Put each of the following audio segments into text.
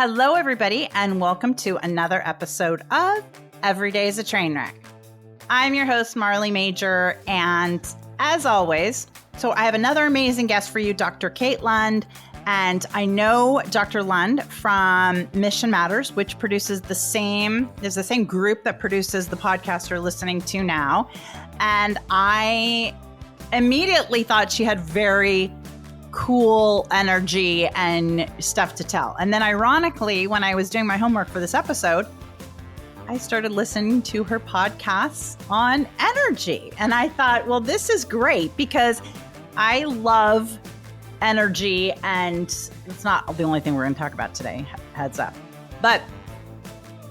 Hello, everybody, and welcome to another episode of Every Day is a Train Wreck. I'm your host, Marley Major, and as always, so I have another amazing guest for you, Dr. Kate Lund, and I know Dr. Lund from Mission Matters, which produces the same group that produces the podcast you're listening to now, and I immediately thought she had very cool energy and stuff to tell. And then ironically, when I was doing my homework for this episode, I started listening to her podcasts on energy. And I thought, well, this is great because I love energy, and it's not the only thing we're going to talk about today, heads up. But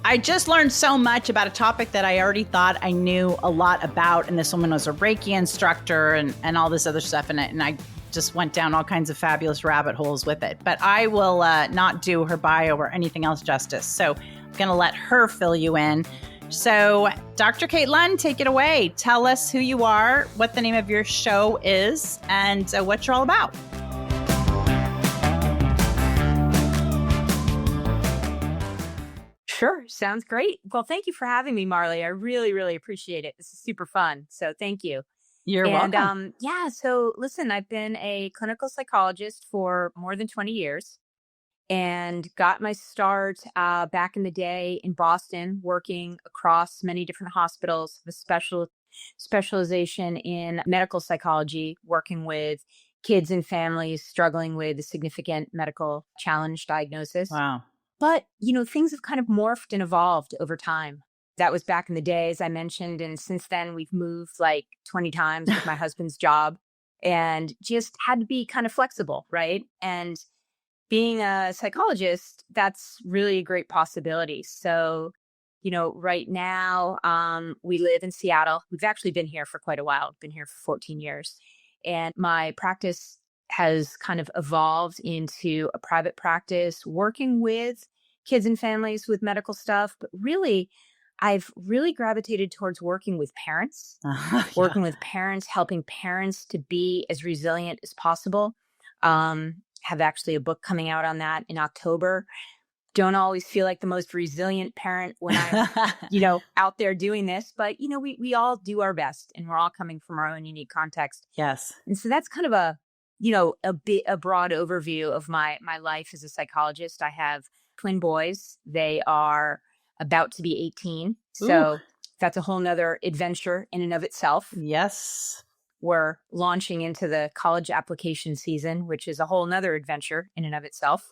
I just learned so much about a topic that I already thought I knew a lot about. And this woman was a Reiki instructor and all this other stuff. And I just went down all kinds of fabulous rabbit holes with it. But I will not do her bio or anything else justice. So I'm going to let her fill you in. So Dr. Kate Lund, take it away. Tell us who you are, what the name of your show is, and what you're all about. Sure. Sounds great. Well, thank you for having me, Marley. I really, really appreciate it. This is super fun. So thank you. You're welcome. So listen, I've been a clinical psychologist for more than 20 years and got my start back in the day in Boston, working across many different hospitals with specialization in medical psychology, working with kids and families struggling with a significant medical challenge diagnosis. Wow. But, things have kind of morphed and evolved over time. That was back in the day, as I mentioned. And since then, we've moved like 20 times with my husband's job and just had to be kind of flexible, right? And being a psychologist, that's really a great possibility. So, right now, we live in Seattle. We've actually been here for quite a while. Been here for 14 years. And my practice has kind of evolved into a private practice, working with kids and families with medical stuff, but really, I've really gravitated towards working with parents, helping parents to be as resilient as possible. Have actually a book coming out on that in October. Don't always feel like the most resilient parent when I'm, out there doing this, but we all do our best, and we're all coming from our own unique context. Yes. And so that's kind of a broad overview of my life as a psychologist. I have twin boys. They are about to be 18. So Ooh. That's a whole nother adventure in and of itself. Yes. We're launching into the college application season, which is a whole nother adventure in and of itself.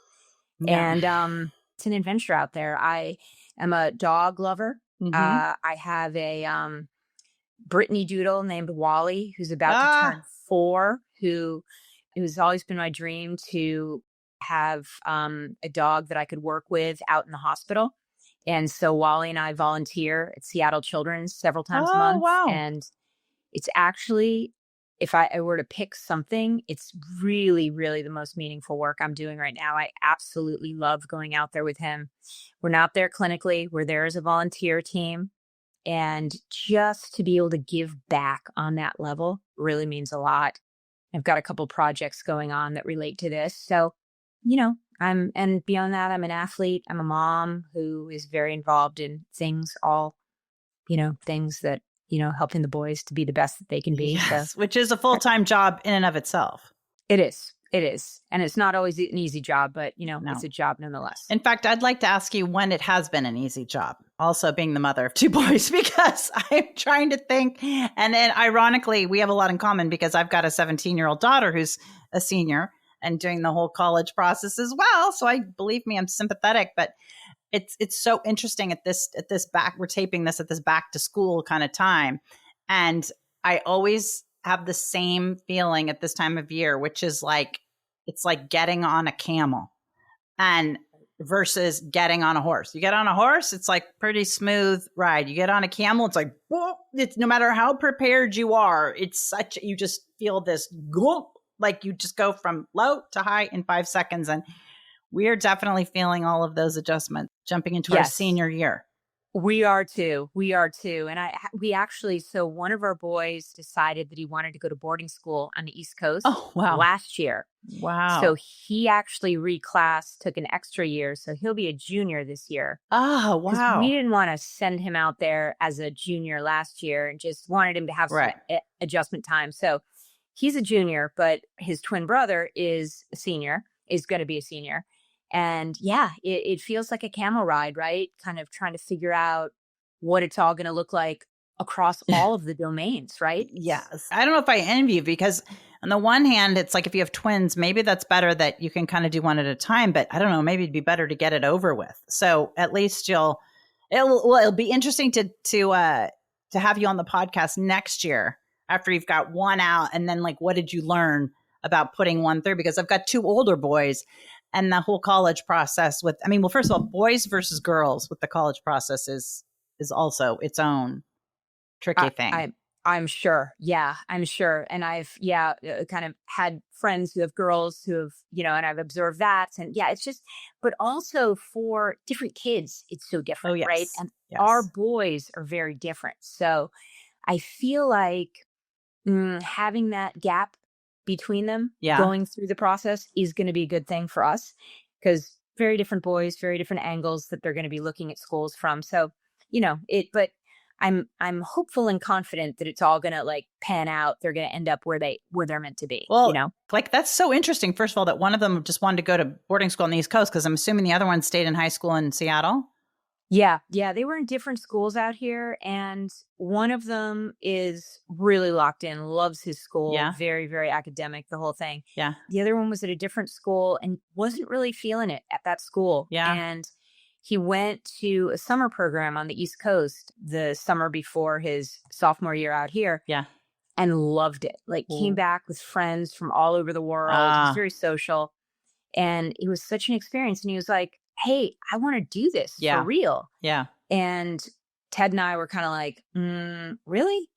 Yeah. And it's an adventure out there. I am a dog lover. Mm-hmm. I have a Brittany Doodle named Wally, who's about to turn 4, who's always been my dream to have a dog that I could work with out in the hospital. And so Wally and I volunteer at Seattle Children's several times a month. Wow. And it's actually, if I were to pick something, it's really, really the most meaningful work I'm doing right now. I absolutely love going out there with him. We're not there clinically. We're there as a volunteer team. And just to be able to give back on that level really means a lot. I've got a couple projects going on that relate to this. So, and beyond that, I'm an athlete. I'm a mom who is very involved in things, things that, helping the boys to be the best that they can be. Yes, so, which is a full-time job in and of itself. It is. And it's not always an easy job, but, No. It's a job nonetheless. In fact, I'd like to ask you when it has been an easy job, also being the mother of 2 boys, because I'm trying to think. And then ironically, we have a lot in common because I've got a 17-year-old daughter who's a senior and doing the whole college process as well. So believe me, I'm sympathetic, but it's so interesting we're taping this at this back to school kind of time. And I always have the same feeling at this time of year, which is like, it's like getting on a camel and versus getting on a horse. You get on a horse, it's like pretty smooth ride. You get on a camel, it's like, whoa, it's no matter how prepared you are, you just feel this gulp, like you just go from low to high in 5 seconds. And we are definitely feeling all of those adjustments jumping into our senior year. We are too. And so one of our boys decided that he wanted to go to boarding school on the East Coast last year. So Wow. he actually reclassed, took an extra year. So he'll be a junior this year Oh, because we wow. didn't want to send him out there as a junior last year and just wanted him to have some Right. adjustment time. So he's a junior, but his twin brother is a senior, is going to be a senior. And yeah, it feels like a camel ride, right? Kind of trying to figure out what it's all going to look like across all of the domains, right? Yes. I don't know if I envy you because on the one hand, it's like if you have twins, maybe that's better that you can kind of do one at a time, but I don't know, maybe it'd be better to get it over with. So at least it'll be interesting to have you on the podcast next year after you've got one out. And then like, what did you learn about putting one through? Because I've got two older boys and the whole college process well, first of all, boys versus girls with the college process is also its own tricky I, thing. I I'm sure. Yeah, I'm sure. And I've kind of had friends who have girls who have, and I've observed that. And yeah, it's just, but also for different kids, it's so Oh, different, right? yes. And our Yes. boys are very different. So I feel like having that gap between them Yeah. going through the process is going to be a good thing for us because very different boys, very different angles that they're going to be looking at schools from. So, but I'm hopeful and confident that it's all going to like pan out. They're going to end up where they're meant to be, Well, like that's so interesting. First of all, that one of them just wanted to go to boarding school on the East Coast because I'm assuming the other one stayed in high school in Seattle. Yeah, yeah, they were in different schools out here, and one of them is really locked in, loves his school, Yeah. very, very academic, the whole thing. Yeah. The other one was at a different school and wasn't really feeling it at that school. Yeah. And he went to a summer program on the East Coast the summer before his sophomore year out here Yeah. and loved it. Like came Ooh. back with friends from all over the world. He's Ah. very social. And it was such an experience. And he was like, hey, I want to do this for Yeah. real. Yeah. And Ted and I were kind of like, really?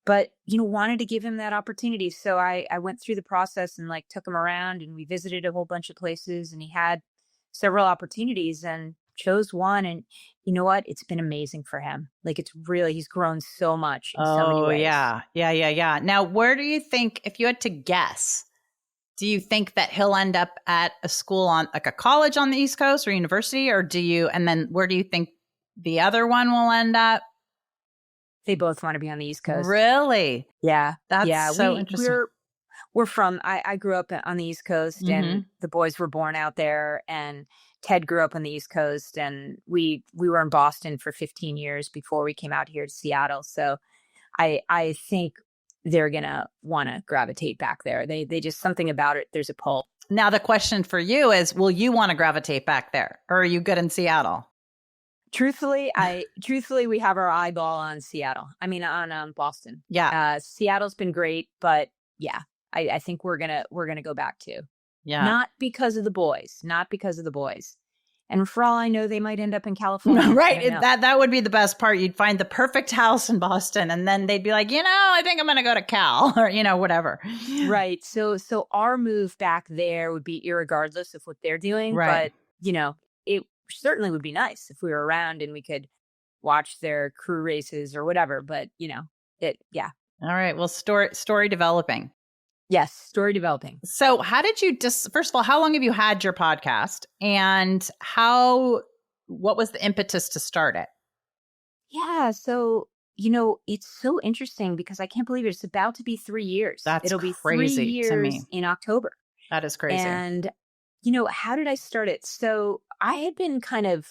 But, wanted to give him that opportunity. So I went through the process and like took him around and we visited a whole bunch of places and he had several opportunities and chose one. And you know what? It's been amazing for him. Like he's grown so much in so many Oh, ways. yeah. Yeah. Yeah. Yeah. Now, where do you think, if you had to guess, do you think that he'll end up at a school on like a college on the East Coast or university, and then where do you think the other one will end up? They both want to be on the East Coast. Really? Yeah. That's so interesting. We're from, I grew up on the East Coast and the boys were born out there and Ted grew up on the East Coast and we were in Boston for 15 years before we came out here to Seattle. So I think they're going to want to gravitate back there. They just something about it. There's a pull. Now, the question for you is, will you want to gravitate back there or are you good in Seattle? Truthfully, we have our eyeball on Seattle. I mean, on Boston. Yeah. Seattle's been great, but yeah, I think we're going to go back to. Yeah. Not because of the boys. And for all I know, they might end up in California. Right. That would be the best part. You'd find the perfect house in Boston and then they'd be like, I think I'm going to go to Cal or, whatever. Right. So our move back there would be irregardless of what they're doing. Right. But, it certainly would be nice if we were around and we could watch their crew races or whatever. But, yeah. All right. Well, story developing. Yes, story developing. So how did you first of all, how long have you had your podcast and what was the impetus to start it? Yeah. So, it's so interesting because I can't believe it's about to be 3 years. It'll be crazy 3 years to me. in October. That is crazy. And, how did I start it? So I had been kind of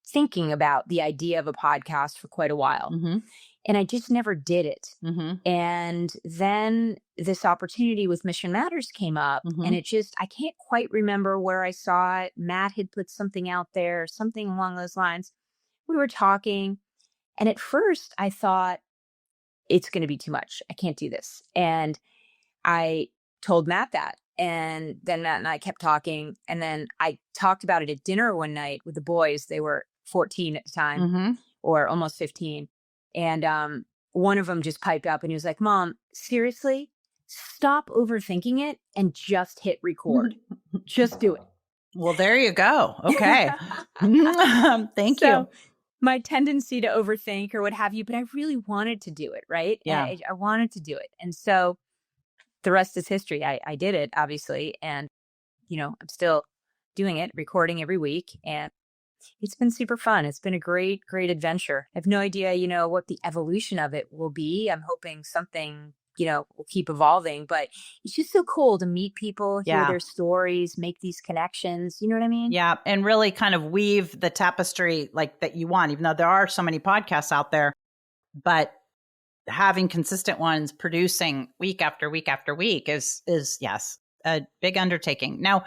thinking about the idea of a podcast for quite a while. Mm-hmm. And I just never did it. Mm-hmm. And then this opportunity with Mission Matters came up and I can't quite remember where I saw it. Matt had put something out there, something along those lines. We were talking. And at first I thought it's going to be too much. I can't do this. And I told Matt that. And then Matt and I kept talking. And then I talked about it at dinner one night with the boys. They were 14 at the time or almost 15. And one of them just piped up and he was like, Mom, seriously, stop overthinking it and just hit record. Just do it. Well, there you go. Okay. Thank you. My tendency to overthink or what have you, but I really wanted to do it, right? Yeah. I wanted to do it. And so the rest is history. I did it, obviously. And I'm still doing it, recording every week. And it's been super fun. It's been a great, great adventure. I have no idea, what the evolution of it will be. I'm hoping something, will keep evolving, but it's just so cool to meet people, hear Yeah. their stories, make these connections. You know what I mean? Yeah. And really kind of weave the tapestry like that you want, even though there are so many podcasts out there, but having consistent ones producing week after week after week is yes, a big undertaking. Now,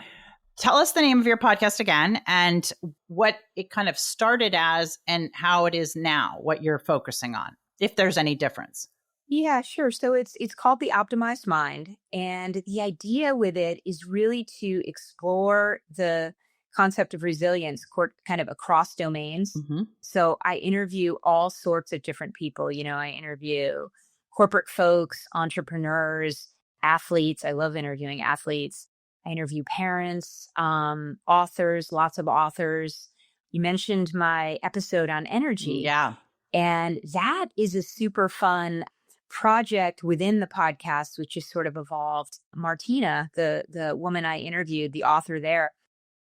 tell us the name of your podcast again and what it kind of started as and how it is now, what you're focusing on, if there's any difference. Yeah, sure. So it's called the Optimized Mind, and the idea with it is really to explore the concept of resilience kind of across domains. Mm-hmm. So I interview all sorts of different people. I interview corporate folks, entrepreneurs, athletes. I love interviewing athletes. I interview parents, authors, lots of authors. You mentioned my episode on energy. Yeah. And that is a super fun project within the podcast, which has sort of evolved. Martina, the woman I interviewed, the author there,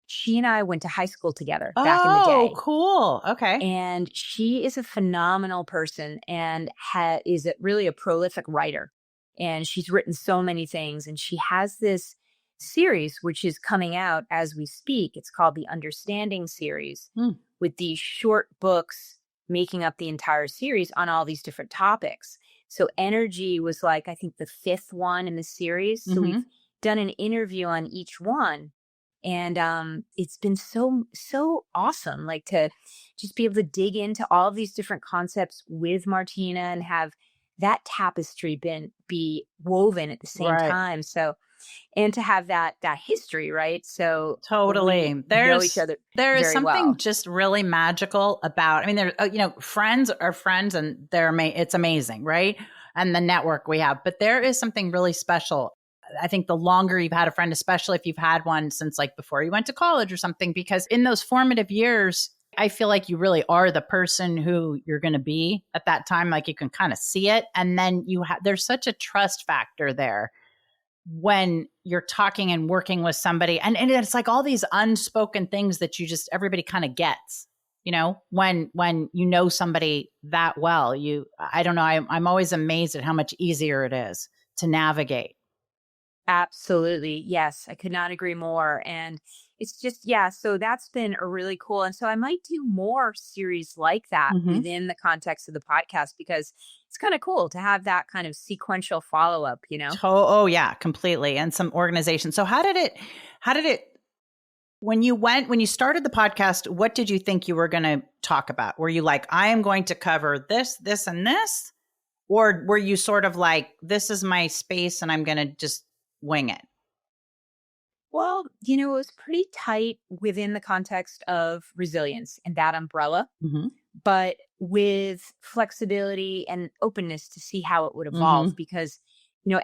she and I went to high school together back in the Oh, day. cool. Okay. And she is a phenomenal person and is really a prolific writer. And she's written so many things. And she has this series, which is coming out as we speak. It's called the Understanding series, with these short books making up the entire series on all these different topics. So energy was like, I think, the fifth one in the series. So we've done an interview on each one. And it's been so awesome, like to just be able to dig into all of these different concepts with Martina and have that tapestry be woven at the same Right. time. So, and to have that history, right? So Totally. we know each other There is very something well. just really magical about, I mean, there, friends are friends and it's amazing, right? And the network we have, but there is something really special. I think the longer you've had a friend, especially if you've had one since like before you went to college or something, because in those formative years, I feel like you really are the person who you're going to be at that time. Like you can kind of see it. And then there's such a trust factor there when you're talking and working with somebody. And it's like all these unspoken things that everybody kind of gets, when you know somebody that well, I don't know. I'm always amazed at how much easier it is to navigate. Absolutely. Yes. I could not agree more. And it's just, yeah. So that's been a really cool. And so I might do more series like that within the context of the podcast, because it's kind of cool to have that kind of sequential follow up, Oh yeah, completely. And some organization. So how did it, when you started the podcast, what did you think you were going to talk about? Were you like, I am going to cover this, this, and this? Or were you sort of like, this is my space and I'm going to just wing it? Well, it was pretty tight within the context of resilience and that umbrella, but with flexibility and openness to see how it would evolve, because,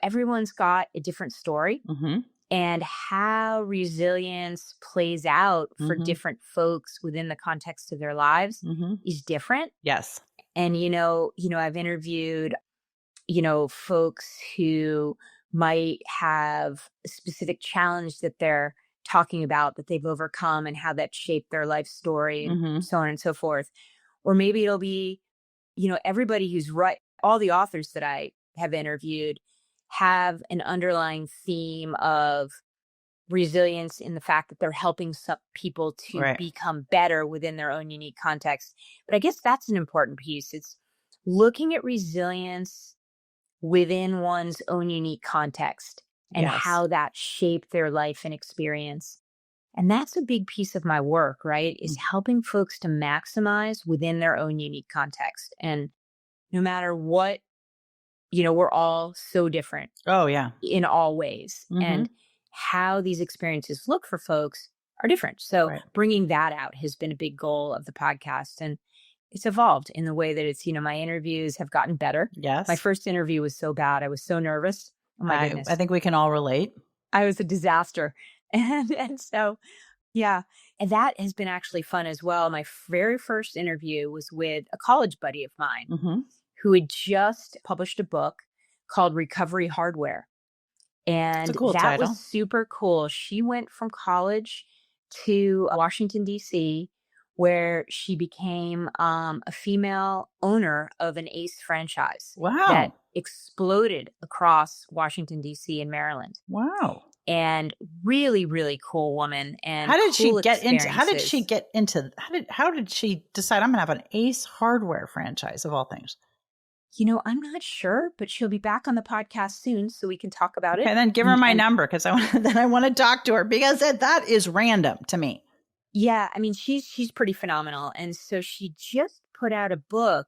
everyone's got a different story, and how resilience plays out for different folks within the context of their lives is different. Yes. And, I've interviewed, folks who might have a specific challenge that they're talking about that they've overcome and how that shaped their life story and so on and so forth. Or maybe it'll be, everybody who's all the authors that I have interviewed have an underlying theme of resilience in the fact that they're helping some people to become better within their own unique context. But I guess that's an important piece. It's looking at resilience within one's own unique context and how that shaped their life and experience. And that's a big piece of my work, right? Is helping folks to maximize within their own unique context. And no matter what, we're all so different. Oh, yeah. In all ways. And how these experiences look for folks are different. So bringing that out has been a big goal of the podcast. And it's evolved in the way that it's, my interviews have gotten better. Yes. My first interview was so bad. I was so nervous. Oh my goodness. I think we can all relate. I was a disaster. And so, yeah. And that has been actually fun as well. My very first interview was with a college buddy of mine who had just published a book called Recovery Hardware. It's a And cool that was title. super cool. She went from college to Washington, D.C., where she became a female owner of an Ace franchise that Wow. exploded across Washington, D.C. and Maryland. Wow. And really, really cool woman and How did she cool get into experiences. how did she decide I'm gonna have an Ace hardware franchise of all things? I'm not sure, but she'll be back on the podcast soon so we can talk about Okay, it. then give her my And number because I want to talk to her because that is random to me. yeah, I mean, she's pretty phenomenal. And so she just put out a book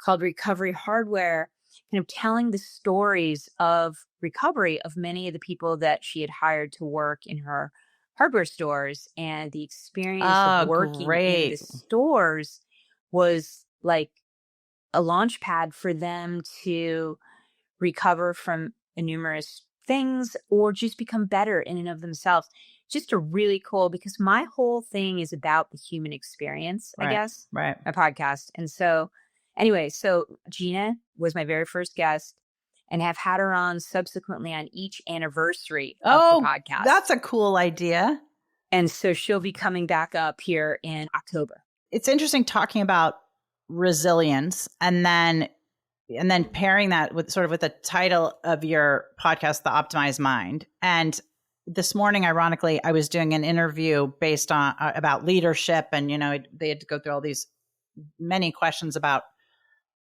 called Recovery Hardware, kind of telling the stories of recovery of many of the people that she had hired to work in her hardware stores. And the experience of Oh, working in the great. stores was like a launch pad for them to recover from numerous things or just become better in and of themselves. Just a really cool, because my whole thing is about the human experience, I Right. guess, Right. my podcast. And so anyway, so Gina was my very first guest and have had her on subsequently on each anniversary of the Oh, podcast. that's a cool idea. And so she'll be coming back up here in October. It's interesting talking about resilience and then pairing that with sort of with the title of your podcast, The Optimized Mind. And this morning, ironically, I was doing an interview based on about leadership, and they had to go through all these many questions about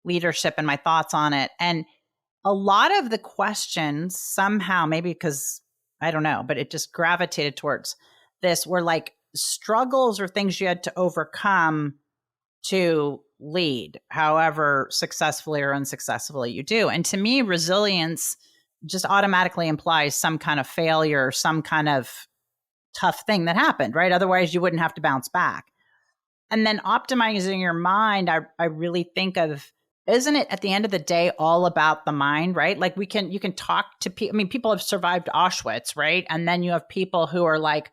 leadership and my thoughts on it. And a lot of the questions somehow, maybe because I don't know, but it just gravitated towards this, were like struggles or things you had to overcome to lead, however successfully or unsuccessfully you do. And to me, resilience just automatically implies some kind of failure, some kind of tough thing that happened, right? Otherwise, you wouldn't have to bounce back. And then optimizing your mind, I really think of, isn't it at the end of the day all about the mind, right? Like you can talk to people. I mean, people have survived Auschwitz, right? And then you have people who are like,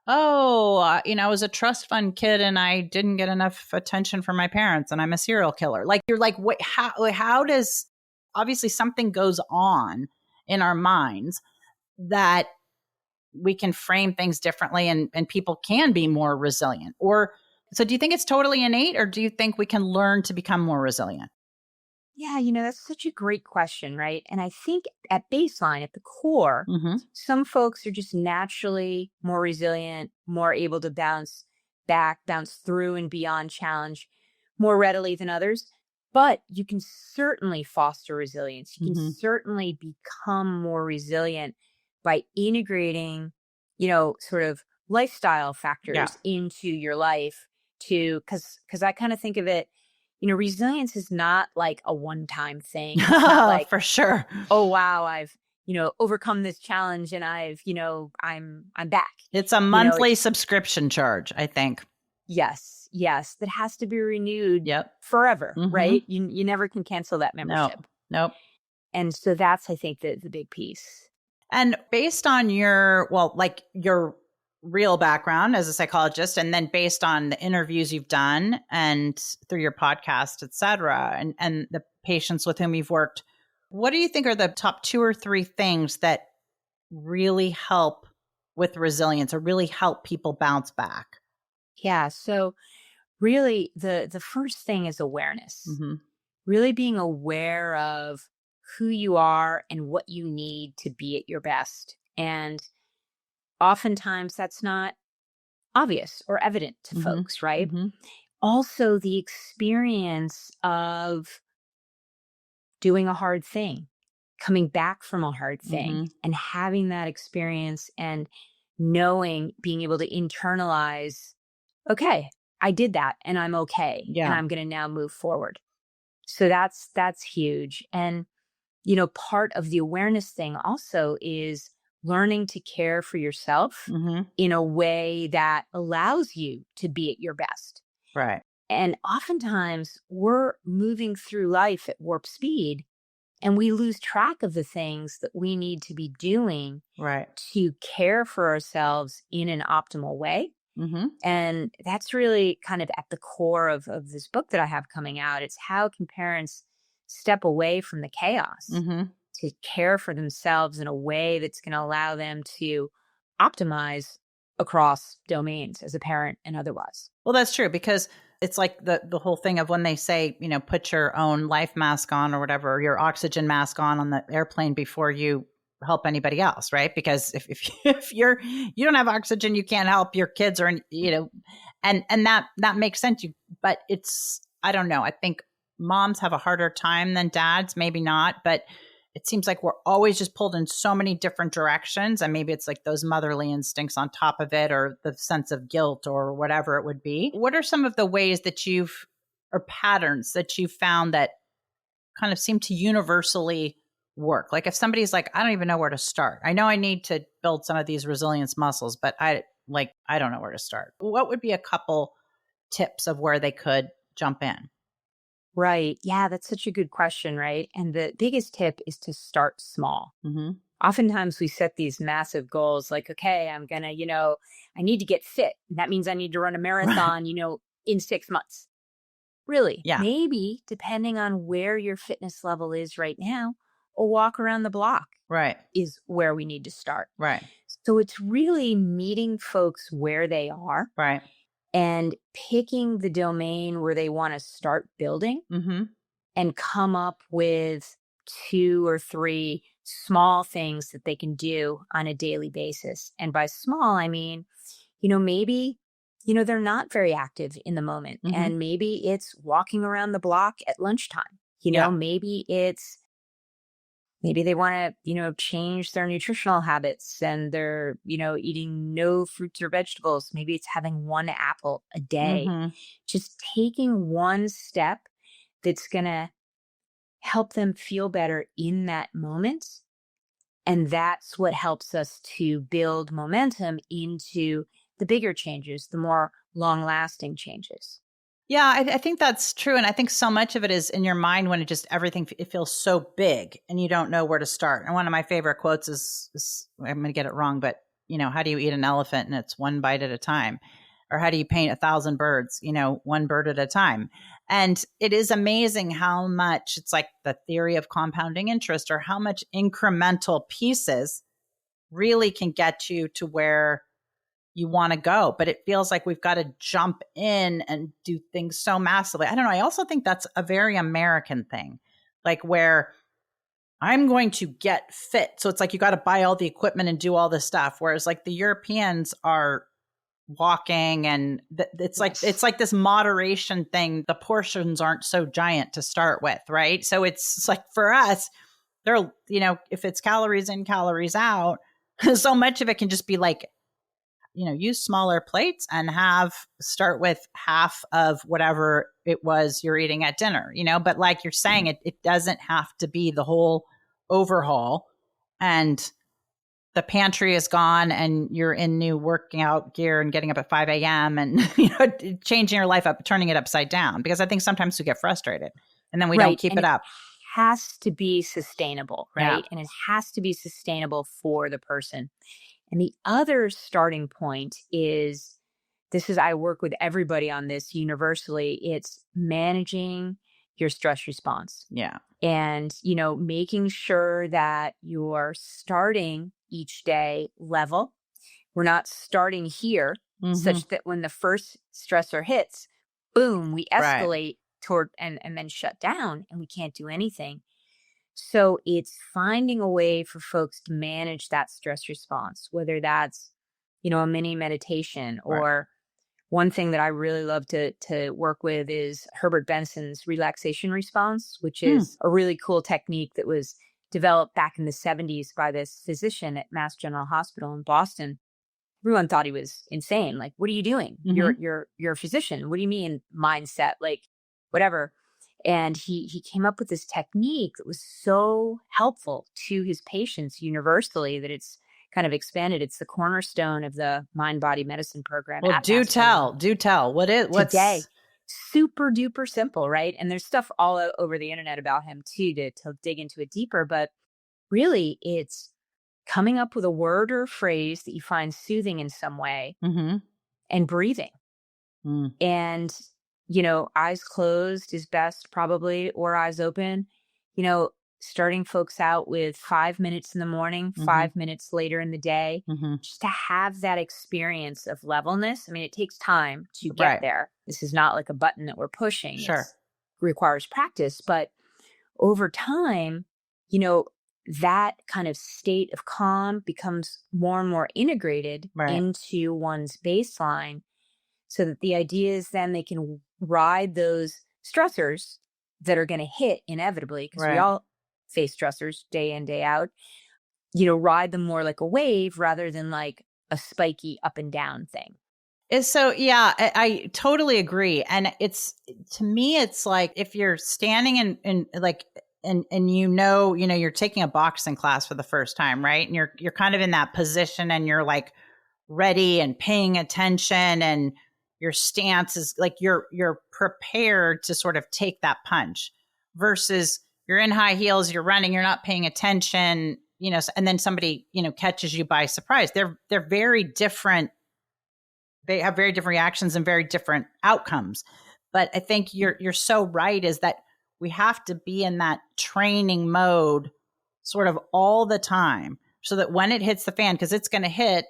oh, I was a trust fund kid and I didn't get enough attention from my parents and I'm a serial killer. Like, you're like, wait, how does, obviously something goes on in our minds that we can frame things differently and people can be more resilient? Or, so do you think it's totally innate, or do you think we can learn to become more resilient? Yeah, that's such a great question, right? And I think at baseline, at the core, Mm-hmm. some folks are just naturally more resilient, more able to bounce back, bounce through and beyond challenge more readily than others. But you can certainly foster resilience. You Mm-hmm. can certainly become more resilient by integrating, sort of lifestyle Yeah. factors into your life because I kind of think of it, resilience is not like a one-time thing. It's not like, For sure. oh wow, I've, overcome this challenge and I've, I'm back. It's a monthly subscription charge, I think. Yes, that has to be renewed Yep. forever, Mm-hmm. right? You never can cancel that membership. Nope. And so that's, I think, the big piece. And based on your real background as a psychologist, and then based on the interviews you've done and through your podcast, et cetera, and the patients with whom you've worked, what do you think are the top 2 or 3 things that really help with resilience or really help people bounce back? Yeah. So really the first thing is awareness. Mm-hmm. Really being aware of who you are and what you need to be at your best. And oftentimes that's not obvious or evident to Mm-hmm. folks, right? Mm-hmm. Also, the experience of doing a hard thing, coming back from a hard thing, Mm-hmm. and having that experience and knowing, being able to internalize, okay, I did that and I'm okay. Yeah. And I'm going to now move forward. So that's huge. And, part of the awareness thing also is learning to care for yourself Mm-hmm. in a way that allows you to be at your best. Right. And oftentimes we're moving through life at warp speed and we lose track of the things that we need to be doing Right. to care for ourselves in an optimal way. Mm-hmm. And that's really kind of at the core of this book that I have coming out. It's how can parents step away from the chaos Mm-hmm. to care for themselves in a way that's going to allow them to optimize across domains as a parent and otherwise. Well, that's true, because it's like the whole thing of when they say, put your own life mask on or whatever, your oxygen mask on the airplane before you help anybody else, right? Because if you don't have oxygen, you can't help your kids, or and that makes sense. But it's, I don't know. I think moms have a harder time than dads, maybe not, but it seems like we're always just pulled in so many different directions. And maybe it's like those motherly instincts on top of it, or the sense of guilt, or whatever it would be. What are some of the ways that or patterns that you've found that kind of seem to universally work? Like if somebody's like, I don't even know where to start. I know I need to build some of these resilience muscles, but I don't know where to start. What would be a couple tips of where they could jump in? Right. Yeah, that's such a good question, right? And the biggest tip is to start small. Mm-hmm. Oftentimes we set these massive goals like, okay, I'm going to, I need to get fit. That means I need to run a marathon, in 6 months. Really? Yeah. Maybe depending on where your fitness level is right now, a walk around the block Right. is where we need to start. Right. So it's really meeting folks where they are. Right. And picking the domain where they want to start building, Mm-hmm. and come up with 2 or 3 small things that they can do on a daily basis. And by small, I mean, maybe, they're not very active in the moment. Mm-hmm. And maybe it's walking around the block at lunchtime. Maybe they want to, change their nutritional habits, and they're, eating no fruits or vegetables. Maybe it's having 1 apple a day. Mm-hmm. Just taking one step that's going to help them feel better in that moment. And that's what helps us to build momentum into the bigger changes, the more long-lasting changes. Yeah, I think that's true. And I think so much of it is in your mind when it feels so big and you don't know where to start. And one of my favorite quotes is I'm going to get it wrong, but how do you eat an elephant? And it's one bite at a time. Or how do you paint 1,000 birds? One bird at a time. And it is amazing how much it's like the theory of compounding interest, or how much incremental pieces really can get you to where you want to go. But it feels like we've got to jump in and do things so massively. I don't know. I also think that's a very American thing, like where I'm going to get fit. So it's like you got to buy all the equipment and do all this stuff. Whereas like the Europeans are walking, and it's like this moderation thing. The portions aren't so giant to start with, right? So it's like for us, they're, if it's calories in, calories out, so much of it can just be like, use smaller plates and start with half of whatever it was you're eating at dinner, but like you're saying, it doesn't have to be the whole overhaul, and the pantry is gone and you're in new working out gear and getting up at 5 a.m. and, changing your life up, turning it upside down, because I think sometimes we get frustrated and then we don't keep it up. Has to be sustainable, right? Yeah. And it has to be sustainable for the person. And the other starting point is, I work with everybody on this universally. It's managing your stress response. Yeah. And, making sure that you're starting each day level. We're not starting here such that when the first stressor hits, boom, we escalate toward and then shut down and we can't do anything. So it's finding a way for folks to manage that stress response, whether that's, a mini meditation, or one thing that I really love to work with is Herbert Benson's relaxation response, which is a really cool technique that was developed back in the 70s by this physician at Mass General Hospital in Boston. Everyone thought he was insane. Like, what are you doing? You're a physician. What do you mean mindset? Like, whatever. And he came up with this technique that was so helpful to his patients universally that it's kind of expanded. It's the cornerstone of the mind-body medicine program. Well, do tell. What's today? Super duper simple, right? And there's stuff all over the internet about him too to dig into it deeper. But really, it's coming up with a word or a phrase that you find soothing in some way, and breathing. And eyes closed is best probably, or eyes open. starting folks out with 5 minutes in the morning, Mm-hmm. 5 minutes later in the day, Mm-hmm. just to have that experience of levelness. I mean, it takes time to get Right. there. This is not like a button that we're pushing. It Sure. requires practice, but over time, you know, that kind of state of calm becomes more and more integrated Right. into one's baseline, so that the idea is then they can ride those stressors that are going to hit inevitably, because we Right. all face stressors day in, day out, ride them more like a wave rather than like a spiky up and down thing. So yeah, I totally agree. And to me, it's like if you're standing in like and you're taking a boxing class for the first time, right? And you're kind of in that position and you're like ready and paying attention, and your stance is like you're prepared to sort of take that punch, versus you're in high heels, you're running, you're not paying attention, and then somebody, catches you by surprise. They're very different. They have very different reactions and very different outcomes. But I think you're so right, is that we have to be in that training mode sort of all the time, so that when it hits the fan, because it's going to hit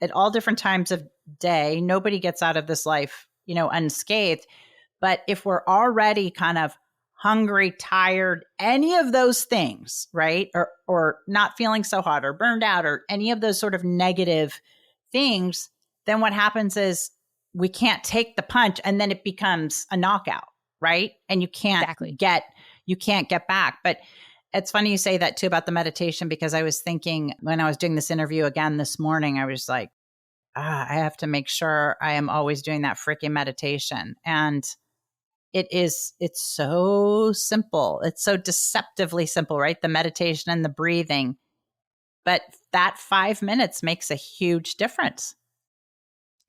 at all different times of day, nobody gets out of this life, unscathed. But if we're already kind of hungry, tired, any of those things, right? Or not feeling so hot or burned out or any of those sort of negative things, then what happens is we can't take the punch, and then it becomes a knockout, right? And you can't get back. But it's funny you say that too about the meditation, because I was thinking when I was doing this interview again this morning, I was like, I have to make sure I am always doing that freaking meditation. And it's so simple. It's so deceptively simple, right? The meditation and the breathing. But that 5 minutes makes a huge difference.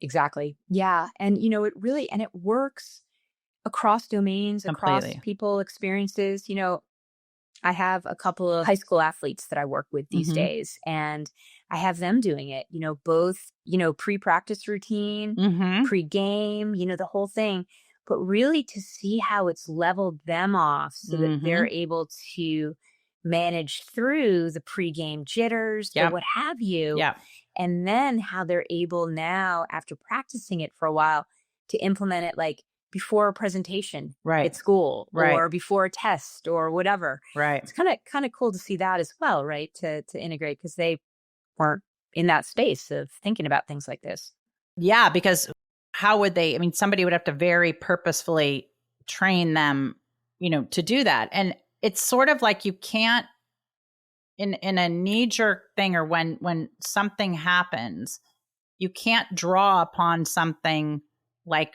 Exactly. Yeah. And, it works across domains, across Completely. people experiences. I have a couple of high school athletes that I work with these Mm-hmm. days, and I have them doing it, both, pre-practice routine, Mm-hmm. pre-game, the whole thing, but really to see how it's leveled them off so that they're able to manage through the pre-game jitters, the Yep. what have you. Yep. And then how they're able now, after practicing it for a while, to implement it like before a presentation Right. at school, Right. or before a test or whatever. Right. It's kind of cool to see that as well, right? To integrate, because they weren't in that space of thinking about things like this. Yeah, because how would they? I mean, somebody would have to very purposefully train them, to do that. And it's sort of like you can't, in a knee-jerk thing, or when something happens, you can't draw upon something like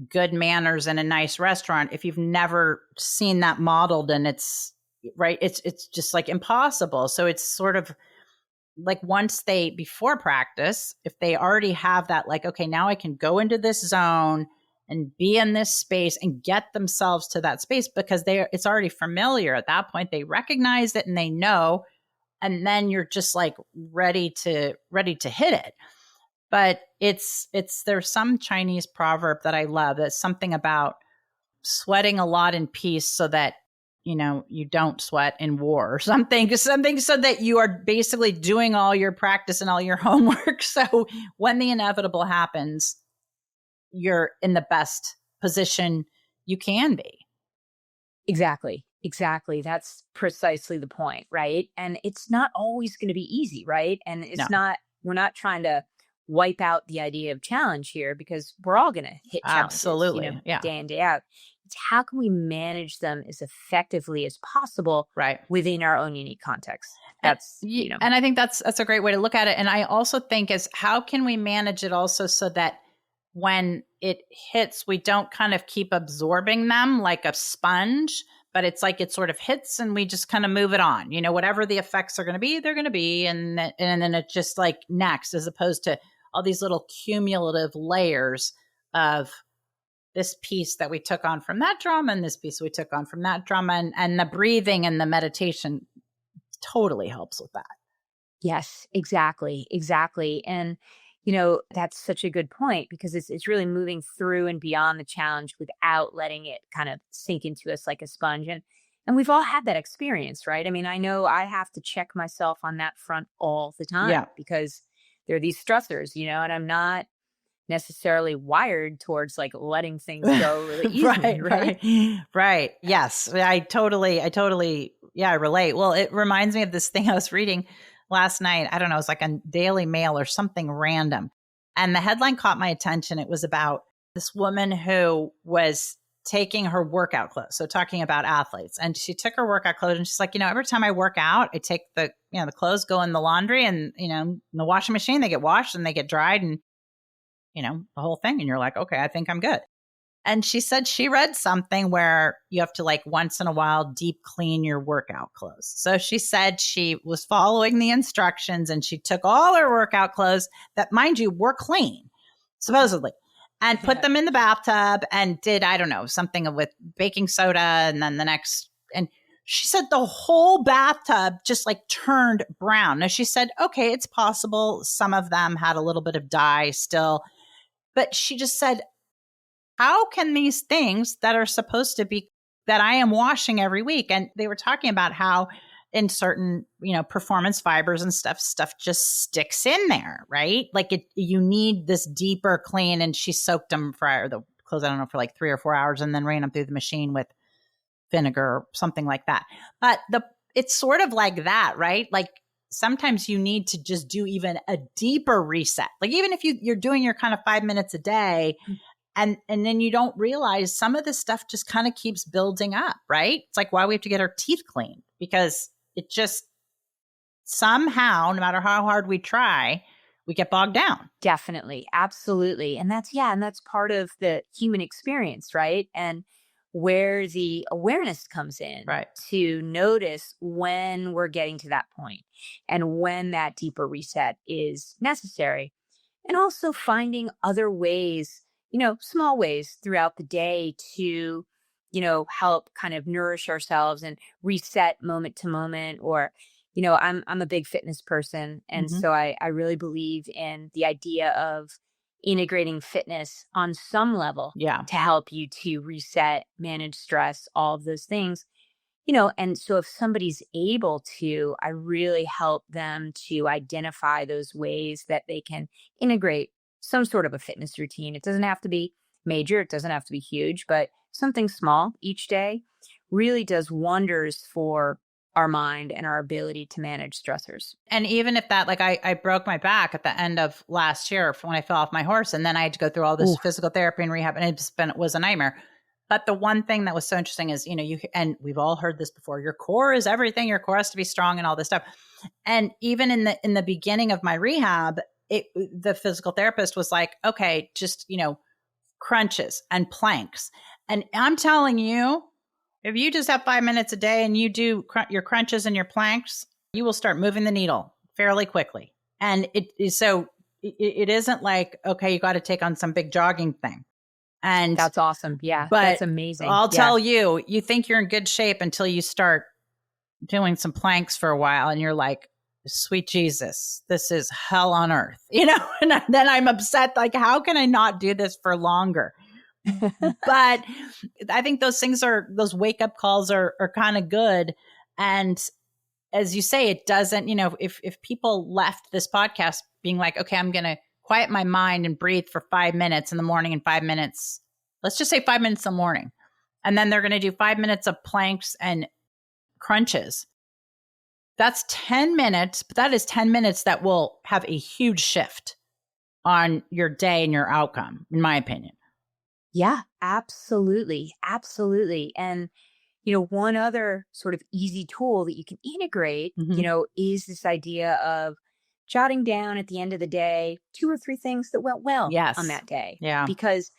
good manners in a nice restaurant if you've never seen that modeled, and it's just like impossible. So it's sort of like before practice, if they already have that, like, okay, now I can go into this zone and be in this space and get themselves to that space, because it's already familiar at that point. They recognize it and they know, and then you're just like ready to hit it. But there's some Chinese proverb that I love. That's something about sweating a lot in peace so that, you don't sweat in war, or something so that you are basically doing all your practice and all your homework. So when the inevitable happens, you're in the best position you can be. Exactly. That's precisely the point, right? And it's not always going to be easy, right? And we're not trying to wipe out the idea of challenge here, because we're all going to hit challenges, Absolutely. Yeah. day in, day out. It's how can we manage them as effectively as possible, Right, within our own unique context. That's, and I think that's a great way to look at it. And I also think is, how can we manage it also so that when it hits, we don't kind of keep absorbing them like a sponge, but it's like it sort of hits and we just kind of move it on, whatever the effects are going to be, they're going to be. And then it's just like next, as opposed to all these little cumulative layers of this piece that we took on from that drama, and this piece we took on from that drama, and the breathing and the meditation totally helps with that. Yes, exactly. And, that's such a good point, because it's really moving through and beyond the challenge without letting it kind of sink into us like a sponge. And And we've all had that experience, right? I mean, I know I have to check myself on that front all the Yeah. time because there are these stressors, and I'm not necessarily wired towards like letting things go really easily, Right, right? right. Yes. I relate. Well, it reminds me of this thing I was reading last night. I don't know, it was like a Daily Mail or something random. And the headline caught my attention. It was about this woman who was taking her workout clothes. So talking about athletes. And she took her workout clothes and she's like, every time I work out, I take the clothes go in the laundry and, in the washing machine, they get washed and they get dried and, the whole thing. And you're like, okay, I think I'm good. And she said she read something where you have to like once in a while deep clean your workout clothes. So she said she was following the instructions and she took all her workout clothes that, mind you, were clean, supposedly, and put them in the bathtub and did, I don't know, something with baking soda. And then and she said the whole bathtub just like turned brown. Now she said, okay, it's possible some of them had a little bit of dye still, but she just said, how can these things that are supposed to be that I am washing every week? And they were talking about how in certain, performance fibers and stuff just sticks in there, right? Like you need this deeper clean. And she soaked them for the clothes, I don't know, for like 3 or 4 hours and then ran them through the machine with vinegar or something like that. But it's sort of like that, right? Like sometimes you need to just do even a deeper reset. Like even if you're doing your kind of 5 minutes a day, and then you don't realize some of this stuff just kind of keeps building up, right? It's like why we have to get our teeth cleaned, because it just somehow, no matter how hard we try, we get bogged down. Definitely. Absolutely. And that's part of the human experience, right? And where the awareness comes in Right. to notice when we're getting to that point and when that deeper reset is necessary. And also finding other ways, small ways throughout the day to, help kind of nourish ourselves and reset moment to moment. Or, I'm a big fitness person. And Mhm. so I really believe in the idea of integrating fitness on some level Yeah. to help you to reset, manage stress, all of those things. And so if somebody's able to, I really help them to identify those ways that they can integrate some sort of a fitness routine. It doesn't have to be major, it doesn't have to be huge, but something small each day really does wonders for our mind and our ability to manage stressors. And even if that, like I broke my back at the end of last year when I fell off my horse, and then I had to go through all this Ooh. physical therapy and rehab, and it was a nightmare. But the one thing that was so interesting is, and we've all heard this before, your core is everything. Your core has to be strong and all this stuff. And even in the beginning of my rehab, the physical therapist was like, okay, just, crunches and planks. And I'm telling you, if you just have 5 minutes a day and you do your crunches and your planks, you will start moving the needle fairly quickly. And it isn't like, okay, you got to take on some big jogging thing. And That's awesome. Yeah, but that's amazing. I'll Yeah. tell you, you think you're in good shape until you start doing some planks for a while and you're like, sweet Jesus, this is hell on earth, and then I'm upset. Like, how can I not do this for longer? But I think those wake up calls are kind of good. And as you say, it doesn't, if people left this podcast being like, okay, I'm going to quiet my mind and breathe for 5 minutes in the morning and 5 minutes, let's just say 5 minutes in the morning. And then they're going to do 5 minutes of planks and crunches. That's 10 minutes, but that is 10 minutes that will have a huge shift on your day and your outcome, in my opinion. Yeah, absolutely. Absolutely. And, one other sort of easy tool that you can integrate, is this idea of jotting down at the end of the day 2 or 3 things that went well on that day. Yeah. Because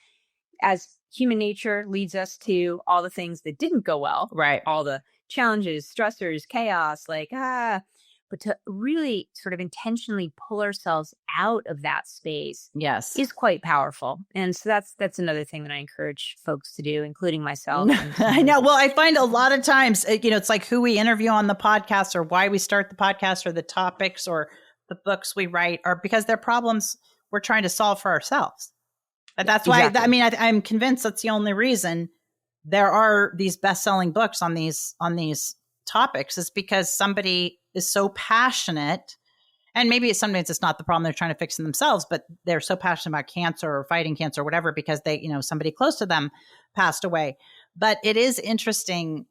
as human nature leads us to all the things that didn't go well, Right. all the challenges, stressors, chaos, but to really sort of intentionally pull ourselves out of that space Yes. is quite powerful. And so that's another thing that I encourage folks to do, including myself. I know. Well, I find a lot of times, it's like who we interview on the podcast or why we start the podcast or the topics or the books we write are because they're problems we're trying to solve for ourselves. And that's why, Exactly. I'm convinced that's the only reason there are these best-selling books on these topics is because somebody is so passionate, and maybe sometimes it's not the problem they're trying to fix in themselves, but they're so passionate about cancer or fighting cancer or whatever because they, somebody close to them passed away. But it is interesting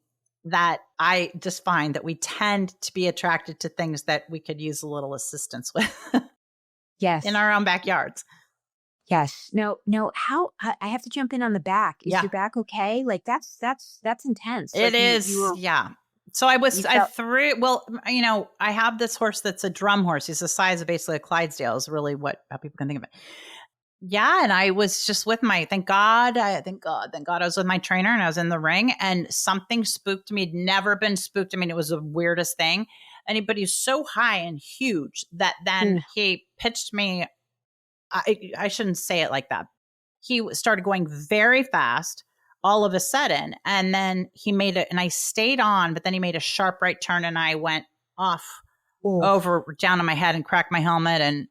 that I just find that we tend to be attracted to things that we could use a little assistance with. Yes. In our own backyards. Yes. No, how I have to jump in on the back. Is your back okay? Like that's intense. It like is. Yeah. So I have this horse that's a drum horse. He's the size of basically a Clydesdale is really how people can think of it. Yeah. And I was just with thank God I was with my trainer and I was in the ring and something spooked me. It'd never been spooked. I mean, it was the weirdest thing. But he's so high and huge that then he pitched me. I shouldn't say it like that. He started going very fast all of a sudden. And then he made it, and I stayed on, but then he made a sharp right turn and I went off down on my head and cracked my helmet and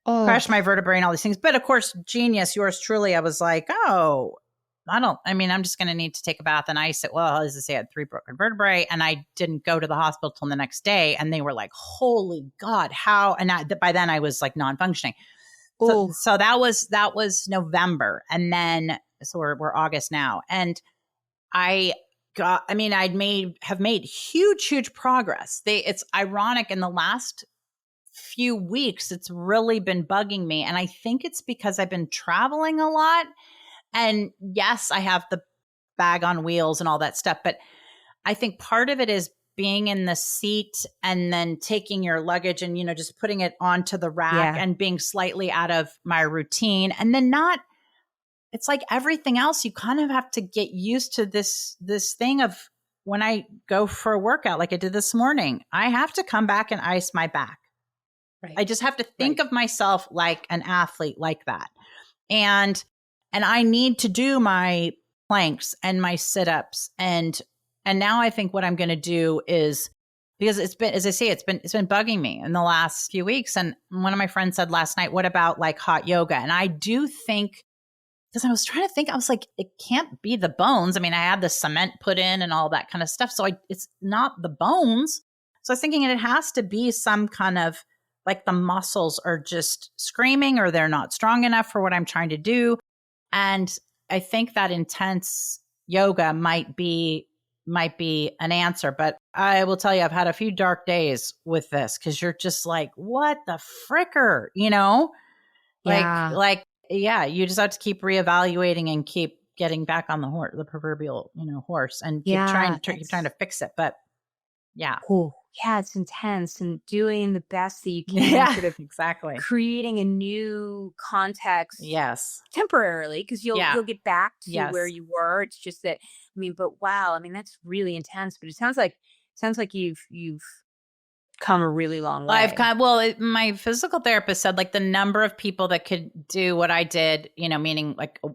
crushed my vertebrae and all these things. But of course, genius, yours truly, I was like, I'm just going to need to take a bath and ice it. Well, as I say, I had 3 broken vertebrae and I didn't go to the hospital till the next day. And they were like, holy God, how? And by then I was like non-functioning. So that was November. And then, so we're August now. And I have made huge progress. It's ironic in the last few weeks, it's really been bugging me. And I think it's because I've been traveling a lot. And yes, I have the bag on wheels and all that stuff. But I think part of it is being in the seat and then taking your luggage and, just putting it onto the rack and being slightly out of my routine. And then it's like everything else, you kind of have to get used to this thing of when I go for a workout, like I did this morning, I have to come back and ice my back. Right. I just have to think of myself like an athlete like that. And I need to do my planks and my sit-ups and now I think what I'm going to do is, because it's been, as I say, it's been bugging me in the last few weeks. And one of my friends said last night, what about like hot yoga? And I do think, because I was trying to think, I was like, it can't be the bones. I mean, I had the cement put in and all that kind of stuff. So it's not the bones. So I was thinking it has to be some kind of like the muscles are just screaming or they're not strong enough for what I'm trying to do. And I think that intense yoga might be an answer, but I will tell you, I've had a few dark days with this because you're just like, what the fricker, you just have to keep reevaluating and keep getting back on the proverbial, horse and keep trying to fix it. But yeah. Cool. Yeah, it's intense and doing the best that you can. Sort of exactly. Creating a new context. Yes. Temporarily, because you'll get back to where you were. It's just that, but wow, that's really intense. But it sounds like you've come a really long way. My physical therapist said like the number of people that could do what I did, meaning like, I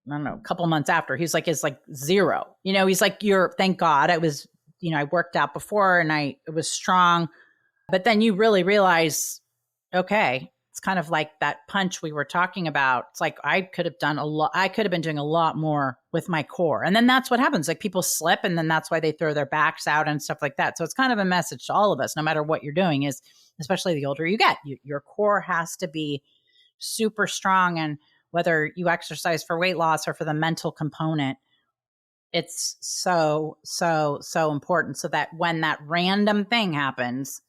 don't know, a couple of months after, he's like, is like 0. He's like, thank God I was, I worked out before and it was strong. But then you really realize, okay, it's kind of like that punch we were talking about. It's like I could have done a lot. I could have been doing a lot more with my core. And then that's what happens. Like people slip and then that's why they throw their backs out and stuff like that. So it's kind of a message to all of us, no matter what you're doing, is especially the older you get, your core has to be super strong. And whether you exercise for weight loss or for the mental component, it's so important so that when that random thing happens,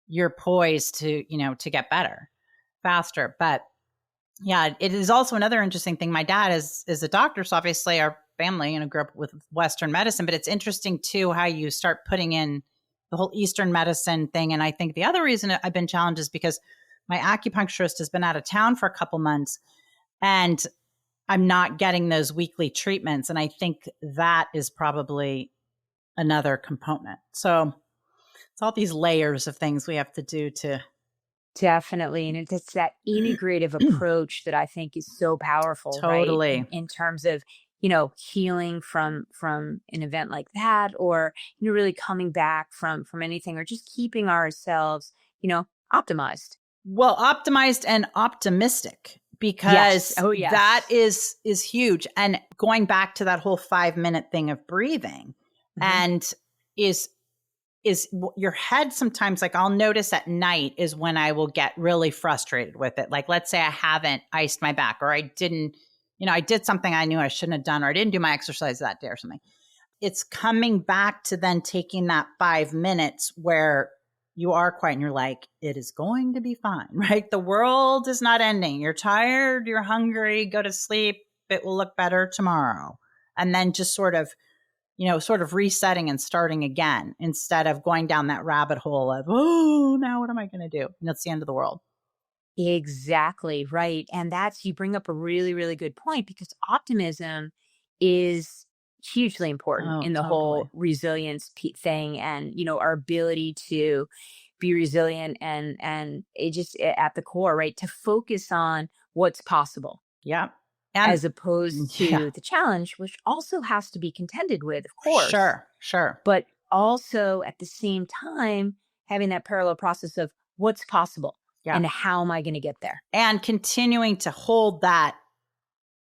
you're poised to get better faster. But yeah, it is also another interesting thing. My dad is a doctor. So obviously our family, grew up with Western medicine, but it's interesting too, how you start putting in the whole Eastern medicine thing. And I think the other reason I've been challenged is because my acupuncturist has been out of town for a couple months and I'm not getting those weekly treatments. And I think that is probably another component. So it's all these layers of things we have to do to. Definitely. And it's that integrative approach that I think is so powerful. Totally. Right? In terms of, healing from an event like that, or, really coming back from anything, or just keeping ourselves, optimized. Well, optimized and optimistic. because Yes. Oh, yes. that is huge. And going back to that whole 5-minute thing of breathing and is your head sometimes, like I'll notice at night is when I will get really frustrated with it. Like, let's say I haven't iced my back, or I didn't, I did something I knew I shouldn't have done, or I didn't do my exercise that day or something. It's coming back to then taking that 5 minutes where you are quiet and you're like, it is going to be fine, right? The world is not ending. You're tired, you're hungry, go to sleep. It will look better tomorrow. And then just sort of resetting and starting again instead of going down that rabbit hole of, oh, now what am I going to do? And it's the end of the world. Exactly right. And you bring up a really, really good point, because optimism is hugely important in the whole resilience thing, and, our ability to be resilient and it just at the core, right? To focus on what's possible. Yeah. As opposed to the challenge, which also has to be contended with, of course. Sure. But also at the same time, having that parallel process of what's possible and how am I going to get there? And continuing to hold that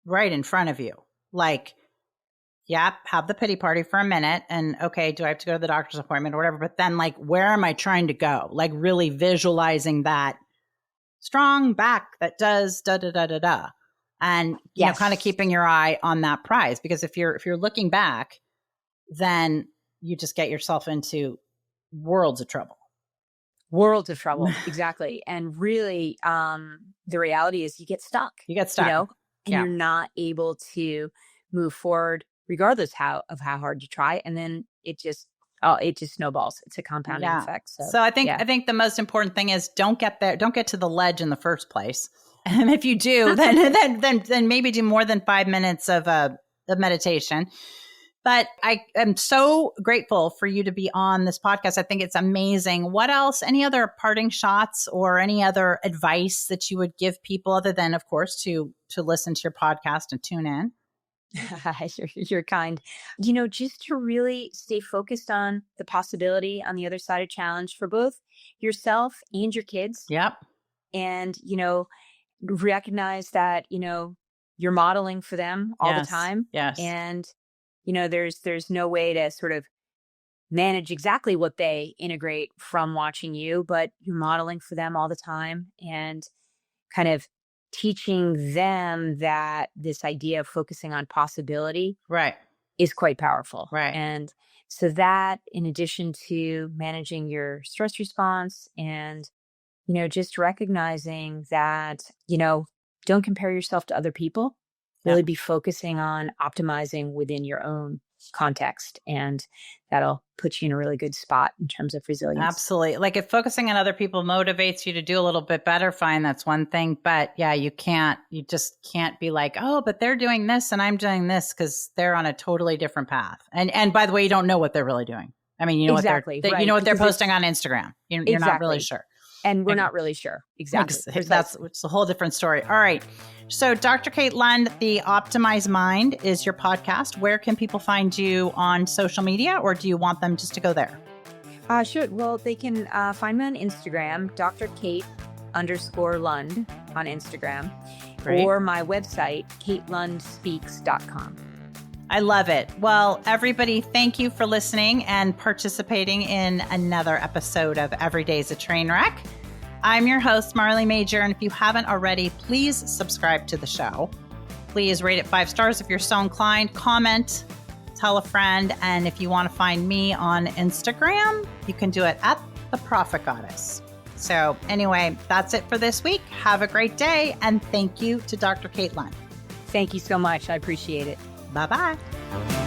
right in front of you. Like, have the pity party for a minute. And okay, do I have to go to the doctor's appointment or whatever? But then, like, where am I trying to go? Like, really visualizing that strong back that does da-da-da-da-da. And, kind of keeping your eye on that prize. Because if you're looking back, then you just get yourself into worlds of trouble. Worlds of trouble. Exactly. And really, the reality is you get stuck. And you're not able to move forward regardless of how hard you try. And then it just snowballs. It's a compounding effect. So I think the most important thing is don't get to the ledge in the first place. And if you do, then maybe do more than 5 minutes of meditation. But I am so grateful for you to be on this podcast. I think it's amazing. What else? Any other parting shots or any other advice that you would give people, other than, of course, to listen to your podcast and tune in? You're kind. Just to really stay focused on the possibility on the other side of challenge for both yourself and your kids. Yep. And, recognize that, you're modeling for them all the time. Yes. And, there's no way to sort of manage exactly what they integrate from watching you, but you're modeling for them all the time and kind of teaching them that this idea of focusing on possibility is quite powerful. Right. And so that, in addition to managing your stress response and, just recognizing that, don't compare yourself to other people, really be focusing on optimizing within your own context. And that'll put you in a really good spot in terms of resilience. Absolutely. Like, if focusing on other people motivates you to do a little bit better, fine, that's one thing. But you just can't be like, oh, but they're doing this and I'm doing this, because they're on a totally different path. And by the way, you don't know what they're really doing. I mean, you know what they're posting on Instagram. You're not really sure. And we're not really sure. Exactly. It's a whole different story. All right. So Dr. Kate Lund, The Optimized Mind is your podcast. Where can people find you on social media, or do you want them just to go there? Sure. Well, they can find me on Instagram, Dr. Kate_Lund on Instagram. Great. Or my website, katelundspeaks.com. I love it. Well, everybody, thank you for listening and participating in another episode of Every Day's a Train Wreck. I'm your host, Marley Major, and if you haven't already, please subscribe to the show. Please rate it 5 stars if you're so inclined. Comment, tell a friend, and if you want to find me on Instagram, you can do it at The Profit Goddess. So anyway, that's it for this week. Have a great day, and thank you to Dr. Kate Lund. Thank you so much. I appreciate it. Bye-bye.